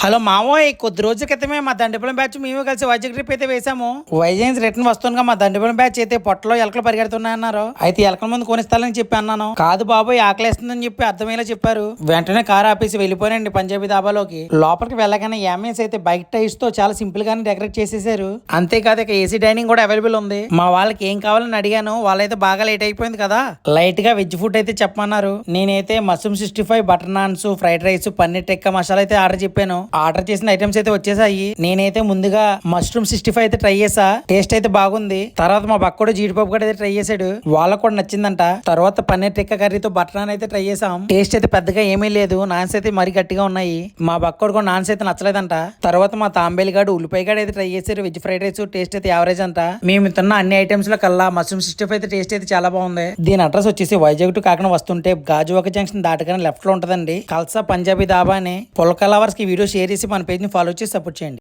Hello మావోయ్, కొద్ది రోజుల క్రితమే మా దండిపల్లి బ్యాచ్ మేము కలిసి వైజాగ్ ట్రిప్ అయితే వేసాము. వైజాగ్ రిటర్న్ వస్తుండగా మా దండిపల్లి బ్యాచ్ అయితే పొట్టలో ఎలకలు పరిగెడుతున్నాయన్నారు. అయితే ఎలకల ముందు కొనిస్తాలని చెప్పి అన్నాను. కాదు బాబోయ్, ఆకలేస్తుందని చెప్పి అర్థమయ్యేలా చెప్పారు. వెంటనే కారు ఆపేసి వెళ్ళిపోయానండి పంజాబీ దాబాలోకి. లోపలికి వెళ్ళగానే యామియన్స్ అయితే బైక్ టైర్స్ తో చాలా సింపుల్ గానే డెకరేట్ చేసేసారు. అంతేకాదు ఇక ఏసీ డైనింగ్ కూడా అవైలబుల్ ఉంది. మా వాళ్ళకి ఏం కావాలని అడిగాను. వాళ్ళైతే బాగా లేట్ అయిపోయింది కదా, లైట్ గా వెజ్ ఫుడ్ అయితే చెప్పమన్నారు. నేనైతే mushroom 65, butter naans, fried rice, paneer tikka masala అయితే ఆర్డర్ చెప్పాను. ఆర్డర్ చేసిన ఐటమ్స్ అయితే వచ్చేసాయి. నేనైతే ముందుగా మష్రూమ్ 65 అయితే ట్రై చేసా. టేస్ట్ అయితే బాగుంది. తర్వాత మా పక్కోడు జీడిపప్పు కూడా అయితే ట్రై చేశాడు. వాళ్ళకు కూడా నచ్చిందంట. తర్వాత పన్నీర్ టిక్కా కర్రీతో బటర్ నాన్ అయితే ట్రై చేసాం. టేస్ట్ అయితే పెద్దగా ఏమీ లేదు. నాన్స్ అయితే మరీ గట్టిగా ఉన్నాయి. మా పక్కోడు కూడా నాన్స్ అయితే నచ్చలేదంట. తర్వాత మా తాంబేలి గాడు ఉల్లిపాయ గాడు అయితే ట్రై చేశారు. వెజ్ ఫ్రైడ్ రైస్ టేస్ట్ అయితే యావరేజ్ అంట. మేము తిన్న అన్ని ఐటమ్స్ లో కల్లా మష్రూమ్ 65 అయితే టేస్ట్ అయితే చాలా బాగుంది. దీని అడ్రస్ వచ్చేసి వైజాగ్ టు కాకినాడ వస్తుంటే గాజువాక జంక్షన్ దాటగానే లెఫ్ట్ లో ఉంటదండి. కల్సా పంజాబీ దాబా అని. పొలక లవర్స్ కి వీడియో షేర్ చేసి మన పేజ్ ని ఫాలో చేసి సపోర్ట్ చేయండి.